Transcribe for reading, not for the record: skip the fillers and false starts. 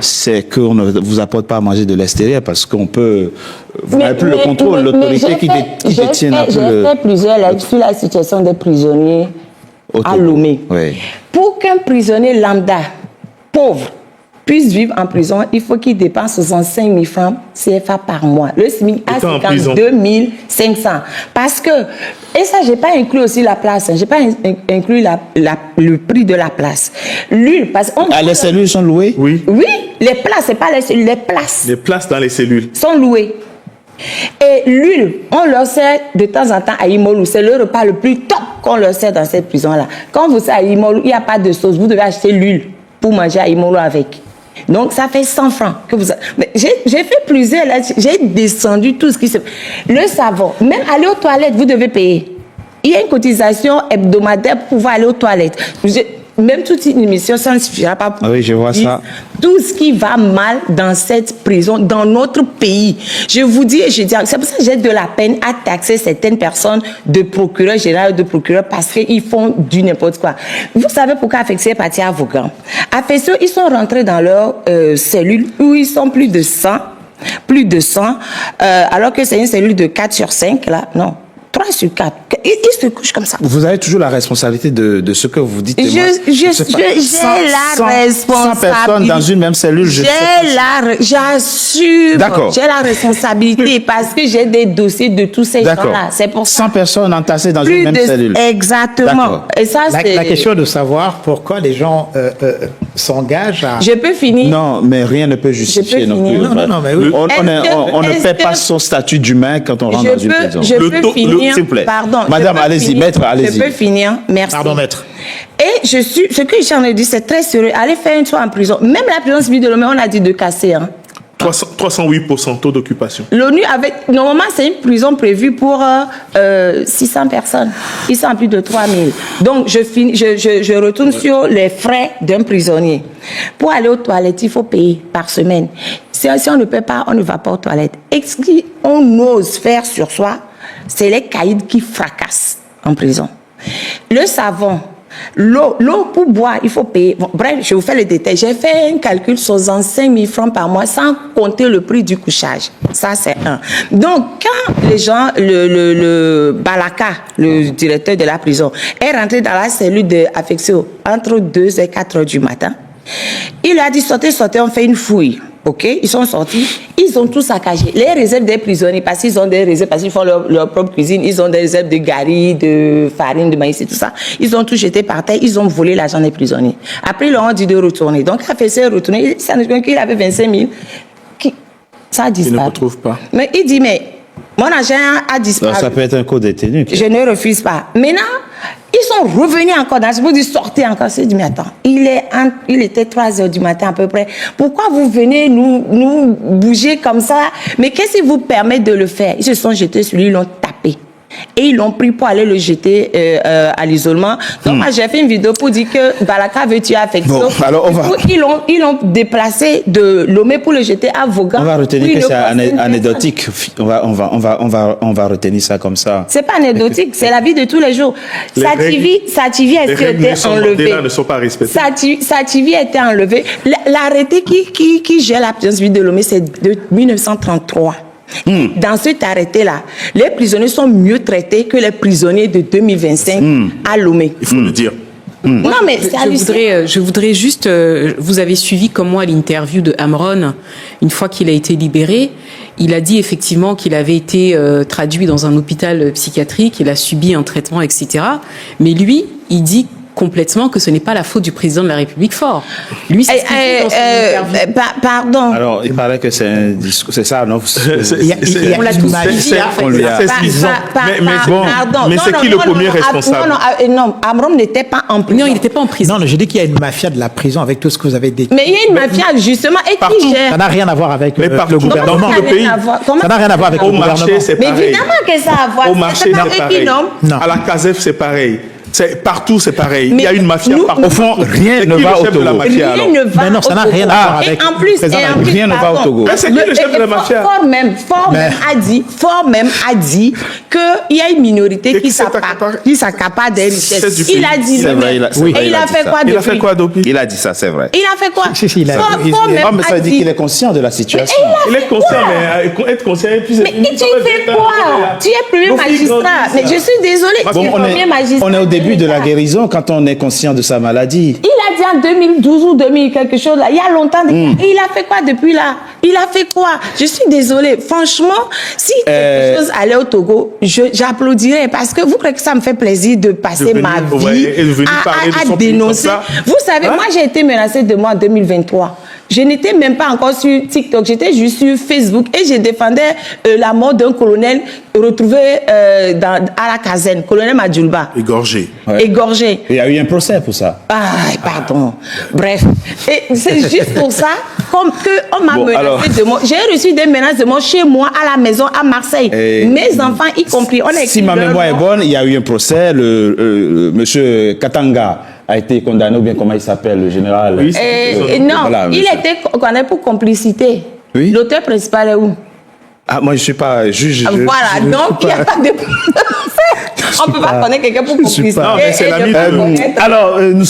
c'est qu'on ne vous apporte pas à manger de l'extérieur parce qu'on peut... Vous n'avez plus le contrôle, l'autorité qui détient un peu J'ai fait plusieurs lettres sur la situation des prisonniers à Lomé. Oui. Pour qu'un prisonnier lambda, pauvre, puisse vivre en prison, il faut qu'il dépense 65 000 francs CFA par mois. Le SMIC a 52 500. Parce que, et ça, je n'ai pas inclus aussi la place, je n'ai pas inclus le prix de la place. L'huile, parce que... les cellules sont louées? Oui. Oui, les places, ce n'est pas les cellules, les places. Les places dans les cellules sont louées. Et l'huile, on leur sert de temps en temps à Imolou. C'est le repas le plus top qu'on leur sert dans cette prison-là. Quand vous êtes à Imolou, il n'y a pas de sauce. Vous devez acheter l'huile pour manger à Imolou avec. Donc, ça fait 100 francs. J'ai fait plusieurs, là, j'ai descendu tout ce qui se... Le savon, même aller aux toilettes, vous devez payer. Il y a une cotisation hebdomadaire pour pouvoir aller aux toilettes. Même toute une émission, ça ne suffira pas pour oui, je vois ça. Tout ce qui va mal dans cette prison, dans notre pays. Je vous dis et je dis, c'est pour ça que j'ai de la peine à taxer certaines personnes de procureur général ou de procureur parce qu'ils font du n'importe quoi. Vous savez pourquoi Afexio est parti à Vaughan? Afexio, ils sont rentrés dans leur cellule où ils sont plus de 100, alors que c'est une cellule de 4 sur 5, là, non. 3 sur 4. Ils se couchent comme ça. Vous avez toujours la responsabilité de ce que vous dites. J'ai la responsabilité. 100 personnes dans une même cellule. J'assume. D'accord. J'ai la responsabilité parce que j'ai des dossiers de tous ces gens-là. C'est pour ça. 100 personnes entassées dans une même cellule. Exactement. Et ça, c'est... La question de savoir pourquoi les gens s'engagent à... Je peux finir. Non, mais rien ne peut justifier non plus. Non, mais oui. On ne paie pas son statut d'humain quand on rentre dans une prison. Je peux finir. S'il vous plaît. Pardon. Madame, allez-y, maître, allez-y. Je peux finir. Merci. Pardon, maître. Et ce que j'en ai dit, c'est très sérieux. Allez faire une fois en prison. Même la prison civile de Lomé, on a dit de casser. 308% taux d'occupation. L'ONU avec... Normalement, c'est une prison prévue pour 600 personnes. Ils sont plus de 3000. Donc, je retourne sur les frais d'un prisonnier. Pour aller aux toilettes, il faut payer par semaine. Si on ne paie pas, on ne va pas aux toilettes. Et ce qu'on ose faire sur soi, c'est les caïds qui fracassent en prison. Le savon, l'eau pour boire, il faut payer. Bon, bref, je vous fais le détail. J'ai fait un calcul 65 000 francs par mois sans compter le prix du couchage. Ça, c'est un. Donc, quand les gens, le Balaka, le directeur de la prison, est rentré dans la cellule d'Afexio entre 2 et 4 heures du matin, il a dit sortez, on fait une fouille. Ok, ils sont sortis, ils ont tout saccagé. Les réserves des prisonniers, parce qu'ils ont des réserves, parce qu'ils font leur propre cuisine, ils ont des réserves de gari, de farine, de maïs et tout ça. Ils ont tout jeté par terre, ils ont volé l'argent des prisonniers. Après, ils leur ont dit de retourner. Donc, il a fait ça, retourner. Ça nous dit qu'il avait 25 000. Ça a disparu. Il ne retrouve pas. Mais il dit, mais mon argent a disparu. Ça peut être un co-détenu. Je ne refuse pas. Maintenant, ils sont revenus encore dans ce vous dit sortez encore. Je dis mais attends, il était 3 heures du matin à peu près. Pourquoi vous venez nous bouger comme ça? Mais qu'est-ce qui vous permet de le faire? Ils se sont jetés sur lui, ils l'ont tapé. Et ils l'ont pris pour aller le jeter à l'isolement. Donc, moi, j'ai fait une vidéo pour dire que Balaka veut tuer Afexio. Bon, alors ils l'ont déplacé de Lomé pour le jeter à Vaughan. On va retenir que c'est anecdotique. On va retenir ça comme ça. C'est pas anecdotique, c'est la vie de tous les jours. Sativi a été enlevé. Ne sont pas respectés. Sativi a été enlevé. L'arrêté qui gère la prison civile de Lomé, c'est de 1933. Dans cet arrêté-là, les prisonniers sont mieux traités que les prisonniers de 2025 à Lomé. Il faut le dire. Non, mais je voudrais juste... vous avez suivi comme moi l'interview de Amron, une fois qu'il a été libéré. Il a dit effectivement qu'il avait été traduit dans un hôpital psychiatrique, il a subi un traitement, etc. Mais lui, il dit complètement que ce n'est pas la faute du président de la République fort. Lui, c'est pardon. Alors, il paraît que c'est un discours, c'est ça, non? On l'a tous dit. Mais c'est qui le premier responsable? Non, Amron n'était pas en prison. Non, il n'était pas en prison. Non, je dis qu'il y a une mafia de la prison avec tout ce que vous avez dit. Mais il y a une mafia, justement, et qui gère. Ça n'a rien à voir avec le gouvernement. Dans le pays. Ça n'a rien à voir avec le gouvernement. Mais évidemment que ça a à voir. Au marché, c'est pareil. À la CASEF, c'est pareil. Partout, c'est pareil. Mais il y a une mafia nous- partout. Au fond, rien C'est ne qui va le au chef de la Togo. mafia, Rien alors ne va Mais non, ça au n'a Togo. rien à voir avec Et en plus, le président. Rien ne va au Togo. Mais c'est qui le chef de la mafia? Fort même a dit qu'il y a une minorité Et qui qui s'accapare des richesses. C'est du Il a pays. dit C'est vrai, lui-même. oui. Et il a fait quoi Il a depuis? fait quoi depuis? Il a dit ça, c'est vrai. Il a fait quoi? Si, il a- Fort il- même Ah, mais ça a veut dire qu'il est conscient de la situation. Il est conscient, mais être conscient et puis c'est Mais fini. tu Ça va fais être quoi? un- Tu es premier Nos filles magistrat. grandissent. Mais je suis désolée. Bon, Tu es on premier est, magistrat. on est au début de la l'État. guérison quand on est conscient de sa maladie. Il a dit en 2012 ou 2000 quelque chose là, il y a longtemps. Et il a fait quoi depuis là? Il a fait quoi? Je suis désolée. Franchement, si quelque chose allait au Togo, j'applaudirais parce que vous croyez que ça me fait plaisir de passer De venir, ma ouais, vie et de venir parler de à son pays dénoncer. comme ça. Vous savez, Hein? moi j'ai été menacée de moi en 2023. Je n'étais même pas encore sur TikTok, j'étais juste sur Facebook et je défendais la mort d'un colonel retrouvé à la caserne, colonel Madjoulba, Égorgé. Ouais. égorgé. Il y a eu un procès pour ça. Ah, pardon. Bref. Et c'est juste pour ça qu'on m'a Bon, menacé alors. de mort. J'ai reçu des menaces de mort chez moi, à la maison, à Marseille. Et Mes enfants, y compris. On a Si écrit ma leur mémoire est nom. bonne, il y a eu un procès. Monsieur Katanga a été condamné, ou bien comment il s'appelle, le général. Oui, Non, Voilà, il monsieur. était condamné pour complicité. Oui. L'auteur principal est où? Ah, moi, je ne suis pas juge. Voilà, donc il n'y a pas de... On ne peut pas connaître quelqu'un pour complicité. Non, mais c'est et l'ami ne pas de- connaître- Alors, nous sommes